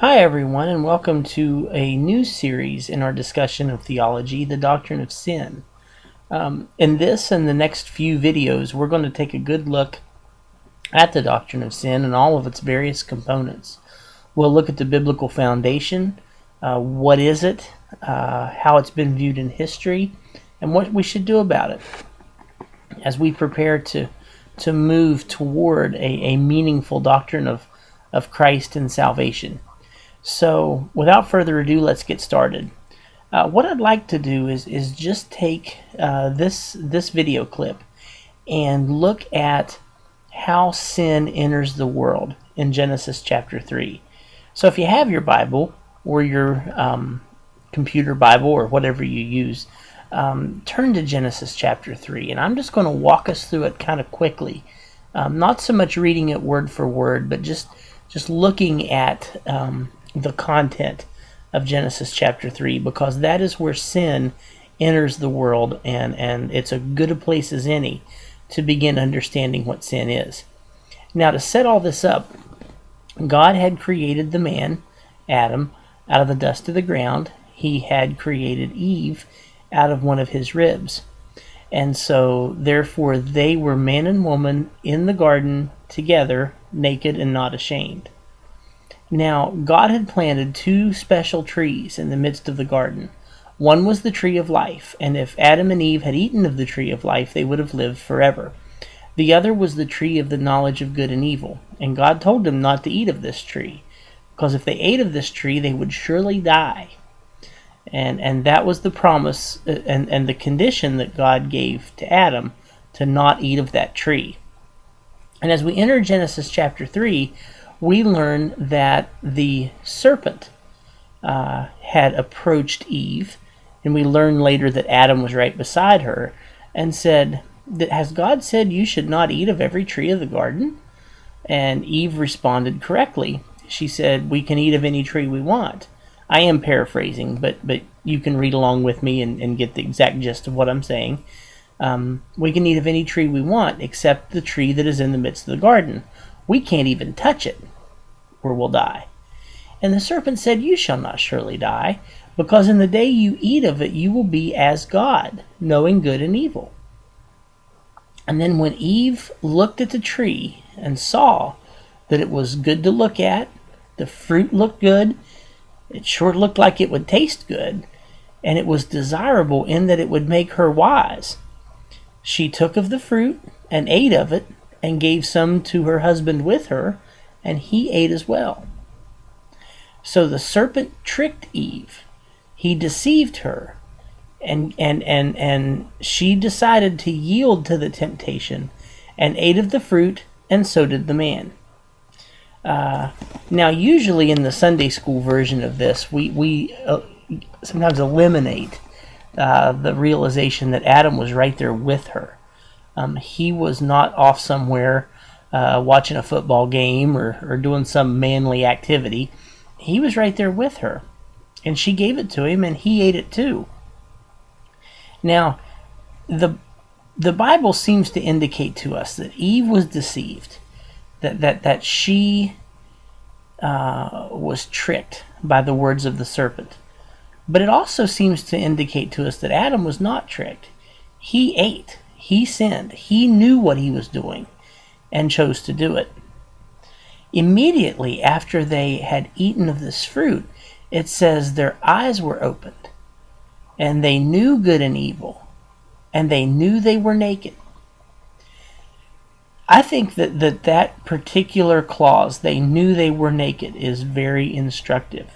Hi, everyone, and welcome to a new series in our discussion of theology, the doctrine of sin. In this and the next few videos, we're going to take a good look at the doctrine of sin and all of its various components. We'll look at the biblical foundation, what is it, how it's been viewed in history, and what we should do about it as we prepare to move toward a meaningful doctrine of Christ and salvation. So, without further ado, let's get started. What I'd like to do is just take this video clip and look at how sin enters the world in Genesis chapter 3. So, if you have your Bible or your computer Bible or whatever you use, turn to Genesis chapter 3, and I'm just going to walk us through it kind of quickly. Not so much reading it word for word, but just looking at the content of Genesis chapter 3, because that is where sin enters the world, and it's as good a place as any to begin understanding what sin is. Now, to set all this up, God had created the man, Adam, out of the dust of the ground. He had created Eve out of one of his ribs. And so, therefore, they were man and woman in the garden together, naked and not ashamed. Now, God had planted two special trees in the midst of the garden. One was the tree of life, and if Adam and Eve had eaten of the tree of life, they would have lived forever. The other was the tree of the knowledge of good and evil, and God told them not to eat of this tree, because if they ate of this tree, they would surely die. And that was the promise and the condition that God gave to Adam, to not eat of that tree. And as we enter Genesis chapter 3, we learn that the serpent had approached Eve, and we learn later that Adam was right beside her, and said, "Has God said you should not eat of every tree of the garden?" And Eve responded correctly. She said, "We can eat of any tree we want." I am paraphrasing, but you can read along with me and get the exact gist of what I'm saying. We can eat of any tree we want except the tree that is in the midst of the garden. We can't even touch it, or we'll die. And the serpent said, "You shall not surely die, because in the day you eat of it, you will be as God, knowing good and evil." And then when Eve looked at the tree and saw that it was good to look at, the fruit looked good, it sure looked like it would taste good, and it was desirable in that it would make her wise, she took of the fruit and ate of it, and gave some to her husband with her, and he ate as well. So the serpent tricked Eve. He deceived her, and she decided to yield to the temptation and ate of the fruit, and so did the man. Now, usually in the Sunday school version of this, we sometimes eliminate the realization that Adam was right there with her. He was not off somewhere watching a football game or doing some manly activity. He was right there with her, and she gave it to him, and he ate it too. Now, the Bible seems to indicate to us that Eve was deceived, that she was tricked by the words of the serpent. But it also seems to indicate to us that Adam was not tricked. He ate. He sinned. He knew what he was doing and chose to do it. Immediately after they had eaten of this fruit, it says their eyes were opened, and they knew good and evil, and they knew they were naked. I think that particular clause, they knew they were naked, is very instructive.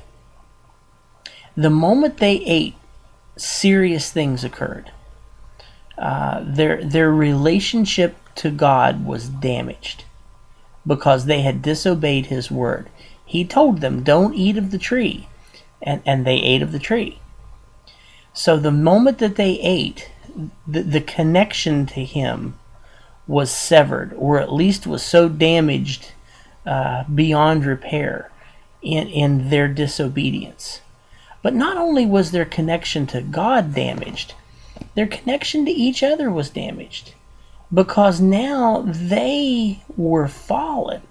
The moment they ate, serious things occurred. Their relationship to God was damaged because they had disobeyed his word. He told them, "Don't eat of the tree," and they ate of the tree. So the moment that they ate, the connection to him was severed, or at least was so damaged beyond repair in their disobedience. But not only was their connection to God damaged, their connection to each other was damaged, because now they were fallen.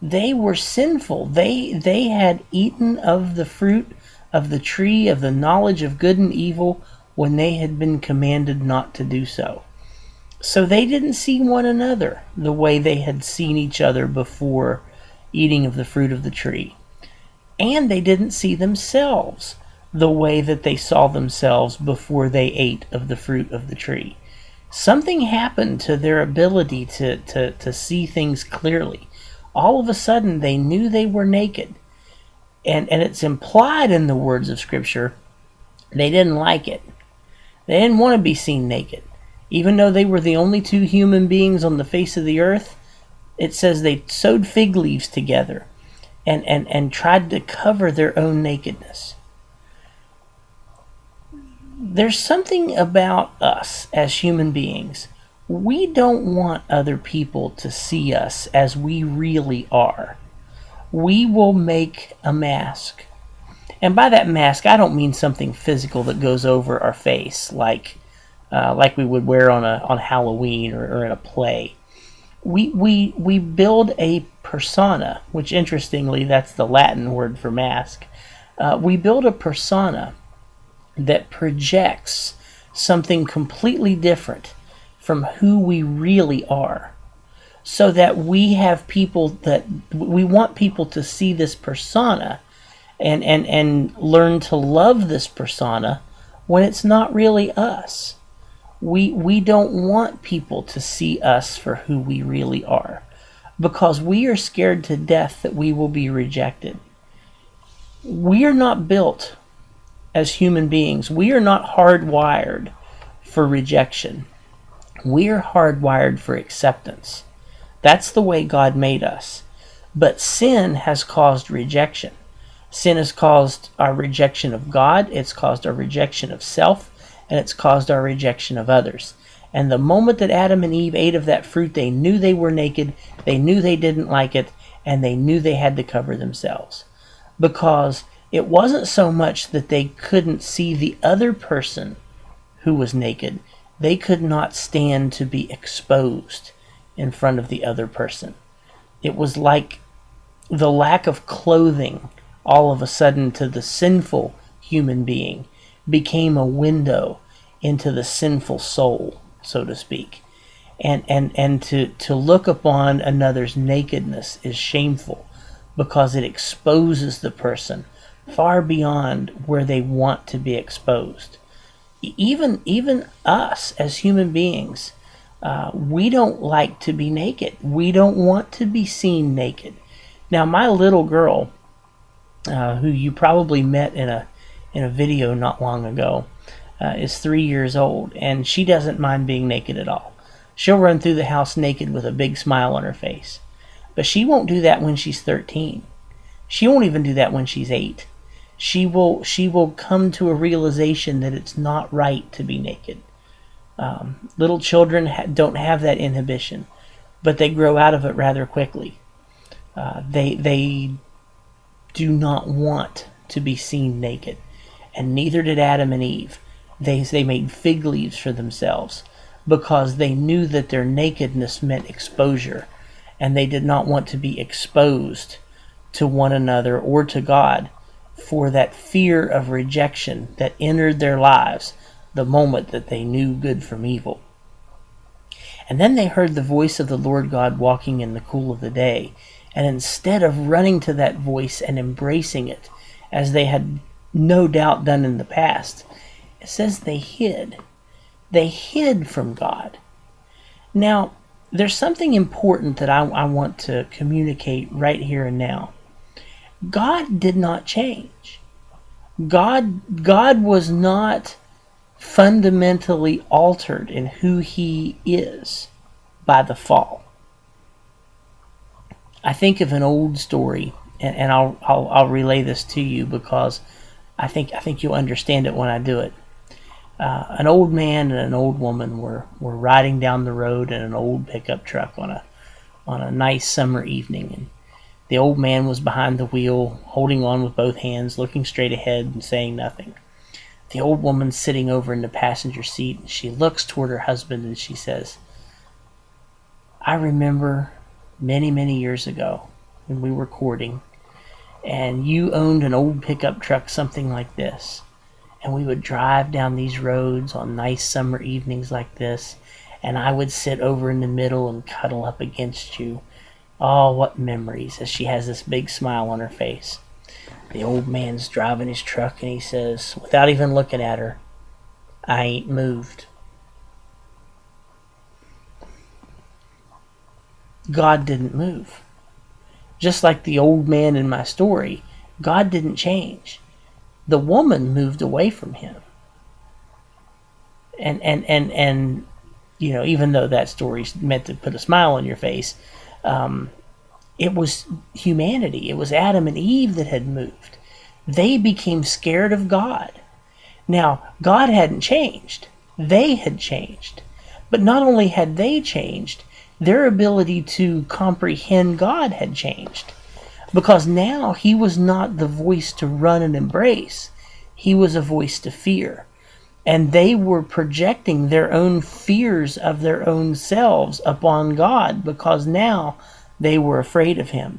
They were sinful. They had eaten of the fruit of the tree of the knowledge of good and evil when they had been commanded not to do so. So they didn't see one another the way they had seen each other before eating of the fruit of the tree. And they didn't see themselves the way that they saw themselves before they ate of the fruit of the tree. Something happened to their ability to see things clearly. All of a sudden, they knew they were naked. And it's implied in the words of Scripture, they didn't like it. They didn't want to be seen naked. Even though they were the only two human beings on the face of the earth, it says they sewed fig leaves together and tried to cover their own nakedness. There's something about us as human beings. We don't want other people to see us as we really are. We will make a mask. And by that mask, I don't mean something physical that goes over our face, like we would wear on Halloween or in a play. We build a persona, which interestingly, that's the Latin word for mask. We build a persona that projects something completely different from who we really are, so that we have people that we want people to see this persona and learn to love this persona when it's not really us. We don't want people to see us for who we really are, because we are scared to death that we will be rejected. We are not built as human beings. We are not hardwired for rejection. We are hardwired for acceptance. That's the way God made us. But sin has caused rejection. Sin has caused our rejection of God, it's caused our rejection of self, and it's caused our rejection of others. And the moment that Adam and Eve ate of that fruit, they knew they were naked, they knew they didn't like it, and they knew they had to cover themselves. Because it wasn't so much that they couldn't see the other person who was naked. They could not stand to be exposed in front of the other person. It was like the lack of clothing all of a sudden to the sinful human being became a window into the sinful soul, so to speak. And to look upon another's nakedness is shameful, because it exposes the person far beyond where they want to be exposed. Even us as human beings, we don't like to be naked. We don't want to be seen naked. Now, my little girl, who you probably met in a video not long ago, is 3 years old, and she doesn't mind being naked at all. She'll run through the house naked with a big smile on her face. But she won't do that when she's 13. She won't even do that when she's 8. She will come to a realization that it's not right to be naked. Little children don't have that inhibition, but they grow out of it rather quickly. They do not want to be seen naked, and neither did Adam and Eve. They made fig leaves for themselves because they knew that their nakedness meant exposure, and they did not want to be exposed to one another or to God for that fear of rejection that entered their lives the moment that they knew good from evil. And then they heard the voice of the Lord God walking in the cool of the day, and instead of running to that voice and embracing it, as they had no doubt done in the past, it says they hid. They hid from God. Now, there's something important that I want to communicate right here and now. God did not change. God was not fundamentally altered in who he is by the fall. I think of an old story, and I'll relay this to you because I think you'll understand it when I do it. An old man and an old woman were riding down the road in an old pickup truck on a nice summer evening, and the old man was behind the wheel, holding on with both hands, looking straight ahead and saying nothing. The old woman's sitting over in the passenger seat, and she looks toward her husband and she says, "I remember many, many years ago when we were courting, and you owned an old pickup truck, something like this, and we would drive down these roads on nice summer evenings like this, and I would sit over in the middle and cuddle up against you. Oh, what memories, as she has this big smile on her face. The old man's driving his truck, and he says, without even looking at her, I ain't moved. God didn't move. Just like the old man in my story, God didn't change. The woman moved away from him. And you know, even though that story's meant to put a smile on your face, it was humanity. It was Adam and Eve that had moved. They became scared of God. Now, God hadn't changed. They had changed. But not only had they changed, their ability to comprehend God had changed. Because now he was not the voice to run and embrace. He was a voice to fear. And they were projecting their own fears of their own selves upon God, because now they were afraid of him.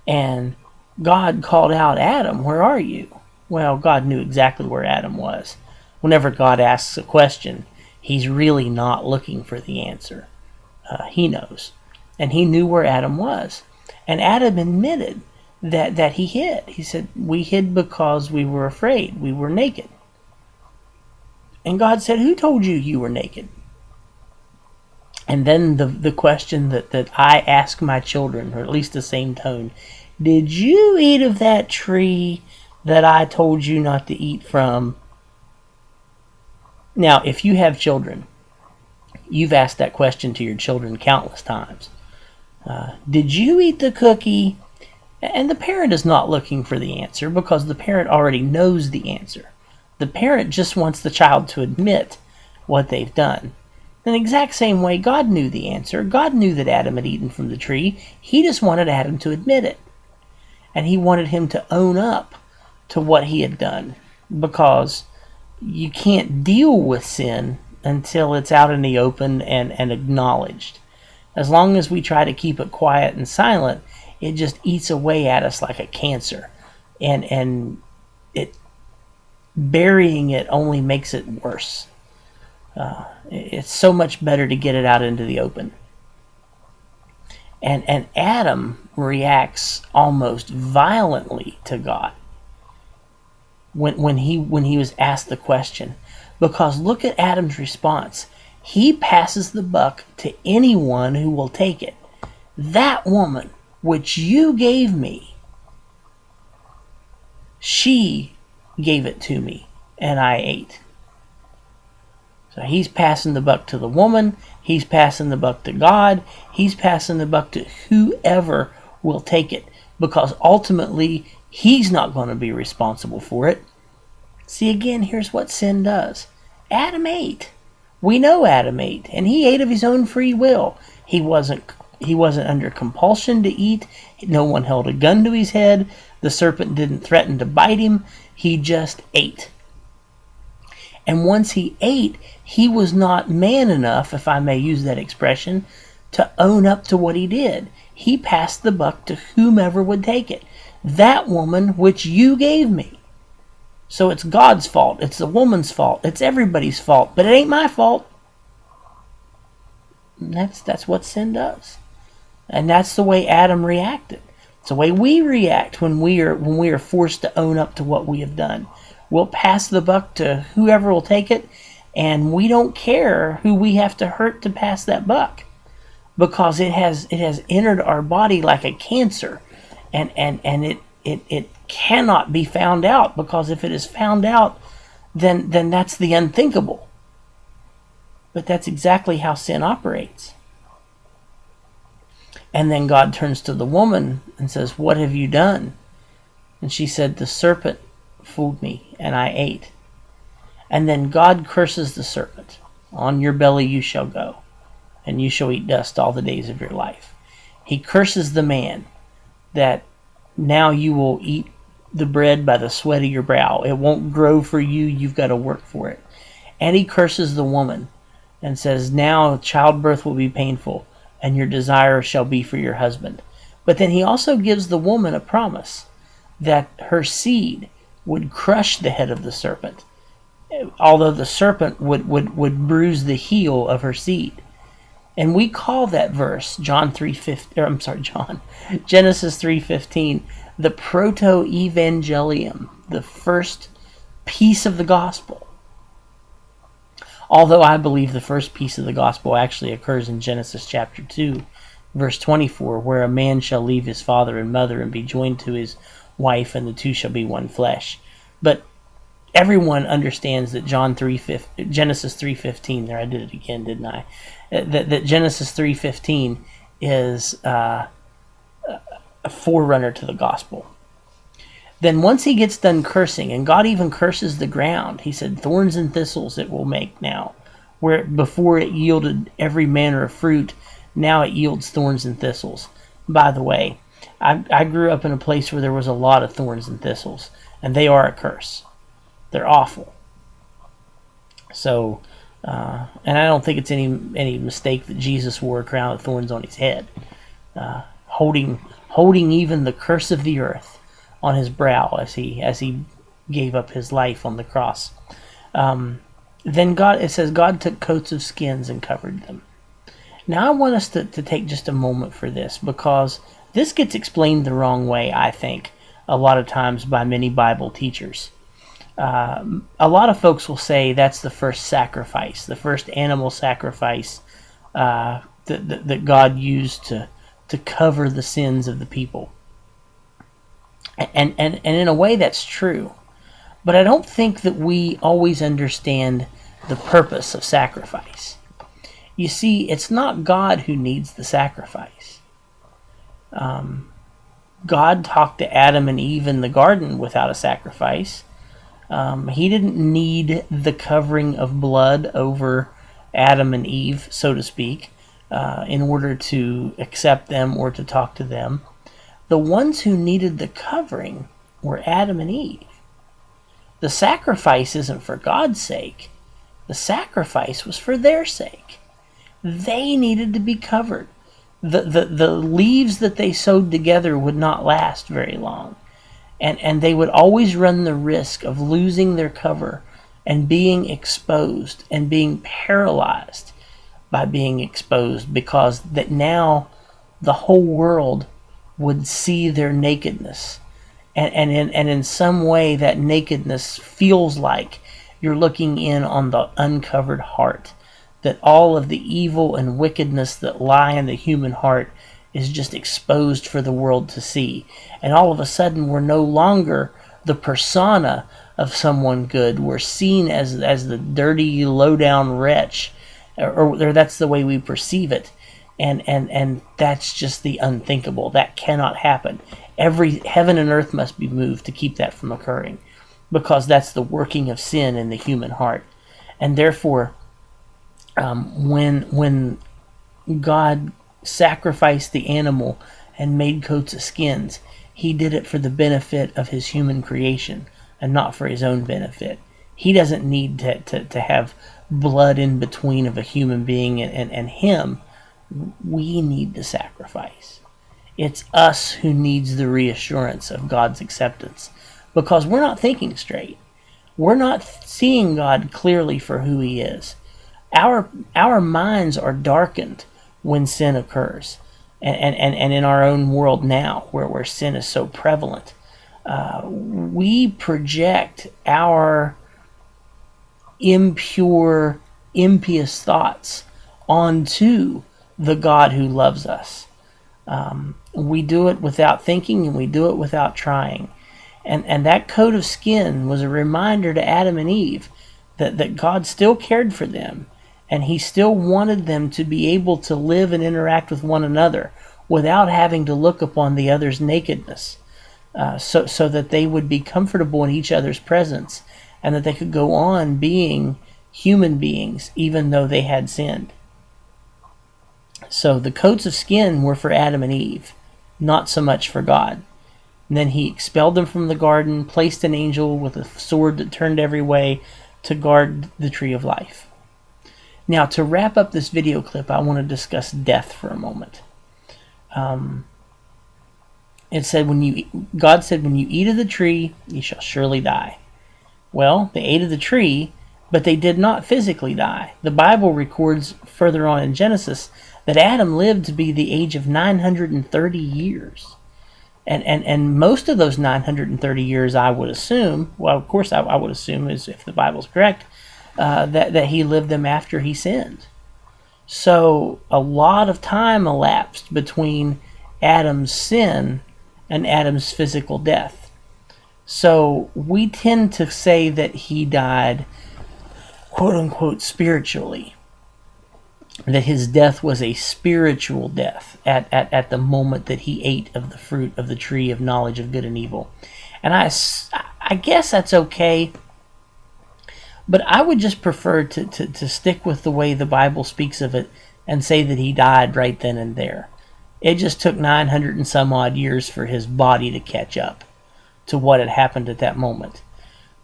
And God called out, Adam, where are you? Well, God knew exactly where Adam was. Whenever God asks a question, he's really not looking for the answer. He knows. And he knew where Adam was. And Adam admitted that he hid. He said, we hid because we were afraid. We were naked. And God said, who told you you were naked? And then the question that I ask my children, or at least the same tone, did you eat of that tree that I told you not to eat from? Now, if you have children, you've asked that question to your children countless times. Did you eat the cookie? And the parent is not looking for the answer, because the parent already knows the answer. The parent just wants the child to admit what they've done. In the exact same way, God knew the answer. God knew that Adam had eaten from the tree. He just wanted Adam to admit it. And he wanted him to own up to what he had done, because you can't deal with sin until it's out in the open and acknowledged. As long as we try to keep it quiet and silent, it just eats away at us like a cancer. And it burying it only makes it worse. It's so much better to get it out into the open. And Adam reacts almost violently to God when he was asked the question. Because look at Adam's response. He passes the buck to anyone who will take it. That woman which you gave me, she gave it to me, and I ate. So he's passing the buck to the woman. He's passing the buck to God. He's passing the buck to whoever will take it, because ultimately he's not going to be responsible for it. See, again, here's what sin does. Adam ate. We know Adam ate, and he ate of his own free will. He wasn't under compulsion to eat. No one held a gun to his head. The serpent didn't threaten to bite him. He just ate. And once he ate, he was not man enough, if I may use that expression, to own up to what he did. He passed the buck to whomever would take it. That woman which you gave me. So it's God's fault. It's the woman's fault. It's everybody's fault. But it ain't my fault. And that's what sin does. And that's the way Adam reacted. It's the way we react when we are forced to own up to what we have done. We'll pass the buck to whoever will take it, and we don't care who we have to hurt to pass that buck, because it has entered our body like a cancer, and it cannot be found out, because if it is found out, then that's the unthinkable. But that's exactly how sin operates. And then God turns to the woman and says, what have you done? And she said, the serpent fooled me, and I ate. And then God curses the serpent. On your belly you shall go, and you shall eat dust all the days of your life. He curses the man, that now you will eat the bread by the sweat of your brow. It won't grow for you. You've got to work for it. And he curses the woman and says, now childbirth will be painful, and your desire shall be for your husband. But then he also gives the woman a promise that her seed would crush the head of the serpent, although the serpent would bruise the heel of her seed. And we call that verse Genesis 3:15, the proto-evangelium, the first piece of the gospel. Although I believe the first piece of the gospel actually occurs in Genesis chapter 2, verse 24, where a man shall leave his father and mother and be joined to his wife, and the two shall be one flesh. But everyone understands that Genesis 3:15. There, I did it again, didn't I? That Genesis 3:15 is a forerunner to the gospel. Then once he gets done cursing, and God even curses the ground, he said, "Thorns and thistles it will make now." Where before it yielded every manner of fruit, now it yields thorns and thistles. By the way, I grew up in a place where there was a lot of thorns and thistles, and they are a curse. They're awful. So, and I don't think it's any mistake that Jesus wore a crown of thorns on his head, holding even the curse of the earth on his brow as he gave up his life on the cross. Then it says God took coats of skins and covered them. Now I want us to take just a moment for this, because this gets explained the wrong way, I think, a lot of times by many Bible teachers. A lot of folks will say that's the first sacrifice, the first animal sacrifice that God used to cover the sins of the people. And in a way that's true. But I don't think that we always understand the purpose of sacrifice. You see, it's not God who needs the sacrifice. God talked to Adam and Eve in the garden without a sacrifice. He didn't need the covering of blood over Adam and Eve, so to speak, in order to accept them or to talk to them. The ones who needed the covering were Adam and Eve. The sacrifice isn't for God's sake. The sacrifice was for their sake. They needed to be covered. The leaves that they sewed together would not last very long. And they would always run the risk of losing their cover and being exposed and being paralyzed by being exposed, because that now the whole world would see their nakedness. And in some way that nakedness feels like you're looking in on the uncovered heart, that all of the evil and wickedness that lie in the human heart is just exposed for the world to see. And all of a sudden we're no longer the persona of someone good. We're seen as the dirty, low-down wretch, or that's the way we perceive it. And that's just the unthinkable. That cannot happen. Every heaven and earth must be moved to keep that from occurring, because that's the working of sin in the human heart. And therefore, when God sacrificed the animal and made coats of skins, he did it for the benefit of his human creation and not for his own benefit. He doesn't need to have blood in between of a human being and him. We need the sacrifice. It's us who needs the reassurance of God's acceptance, because we're not thinking straight. We're not seeing God clearly for who he is. Our minds are darkened when sin occurs. And in our own world now, where sin is so prevalent, we project our impure, impious thoughts onto the God who loves us. We do it without thinking, and we do it without trying. And that coat of skin was a reminder to Adam and Eve that God still cared for them, and he still wanted them to be able to live and interact with one another without having to look upon the other's nakedness, so that they would be comfortable in each other's presence, and that they could go on being human beings even though they had sinned. So the coats of skin were for Adam and Eve, not so much for God. And then he expelled them from the garden, placed an angel with a sword that turned every way to guard the tree of life. Now, to wrap up this video clip, I want to discuss death for a moment. It said, God said, when you eat of the tree, you shall surely die. Well, they ate of the tree, but they did not physically die. The Bible records further on in Genesis that Adam lived to be the age of 930 years. And most of those 930 years, I would assume, well, of course I would assume, is if the Bible's correct, that he lived them after he sinned. So a lot of time elapsed between Adam's sin and Adam's physical death. So we tend to say that he died, quote unquote, spiritually. That his death was a spiritual death at the moment that he ate of the fruit of the tree of knowledge of good and evil. And I guess that's okay, but I would just prefer to stick with the way the Bible speaks of it and say that he died right then and there. It just took 900 and some odd years for his body to catch up to what had happened at that moment.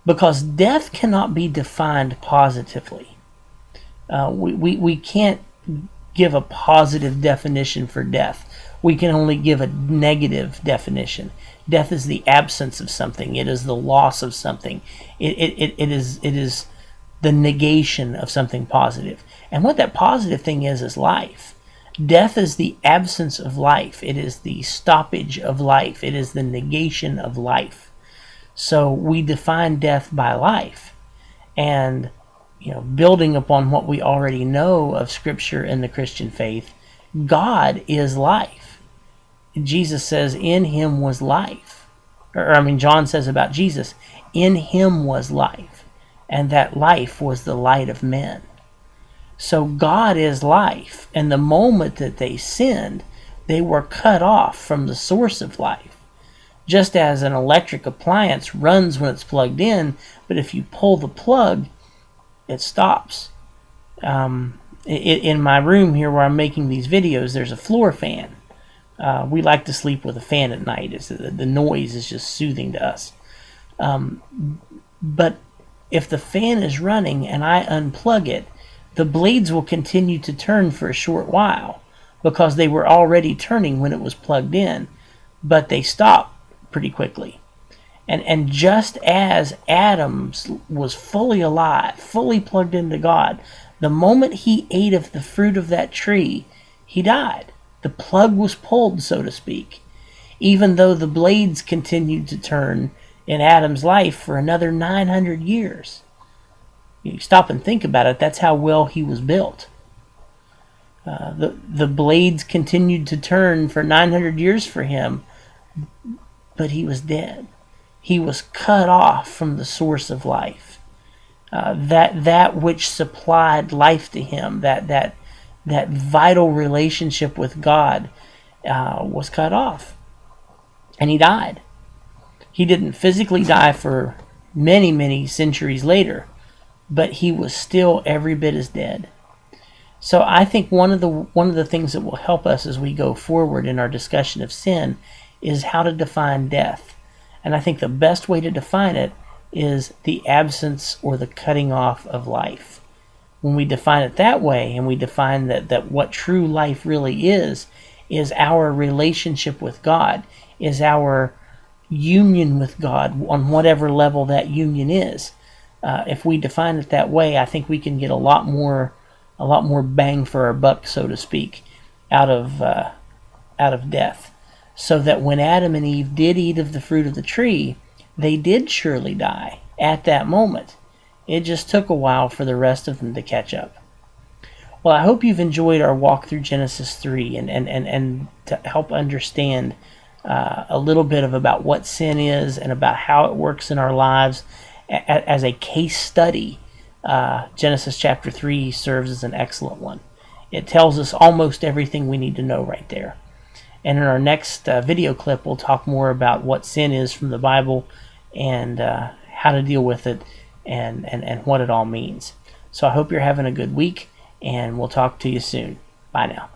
Because death cannot be defined positively. We can't give a positive definition for death. We can only give a negative definition. Death is the absence of something. It is the loss of something. It is the negation of something positive. And what that positive thing is life. Death is the absence of life. It is the stoppage of life. It is the negation of life. So we define death by life. And building upon what we already know of Scripture and the Christian faith, God is life. Jesus says, in him was life. John says about Jesus, in him was life, and that life was the light of men. So God is life, and the moment that they sinned, they were cut off from the source of life. Just as an electric appliance runs when it's plugged in, but if you pull the plug, it stops. In my room here where I'm making these videos, there's a floor fan. We like to sleep with a fan at night. The noise is just soothing to us. But if the fan is running and I unplug it, the blades will continue to turn for a short while because they were already turning when it was plugged in, but they stop pretty quickly. And just as Adam was fully alive, fully plugged into God, the moment he ate of the fruit of that tree, he died. The plug was pulled, so to speak, even though the blades continued to turn in Adam's life for another 900 years. You stop and think about it, that's how well he was built. The blades continued to turn for 900 years for him, but he was dead. He was cut off from the source of life. That which supplied life to him, that vital relationship with God, was cut off. And he died. He didn't physically die for many, many centuries later, but he was still every bit as dead. So I think one of the things that will help us as we go forward in our discussion of sin is how to define death. And I think the best way to define it is the absence or the cutting off of life. When we define it that way, and we define that what true life really is our relationship with God, is our union with God on whatever level that union is. If we define it that way, I think we can get a lot more bang for our buck, so to speak, out of death. So that when Adam and Eve did eat of the fruit of the tree, they did surely die at that moment. It just took a while for the rest of them to catch up. Well, I hope you've enjoyed our walk through Genesis 3 and to help understand a little bit about what sin is and about how it works in our lives as a case study. Genesis chapter 3 serves as an excellent one. It tells us almost everything we need to know right there. And in our next video clip, we'll talk more about what sin is from the Bible and how to deal with it and what it all means. So I hope you're having a good week, and we'll talk to you soon. Bye now.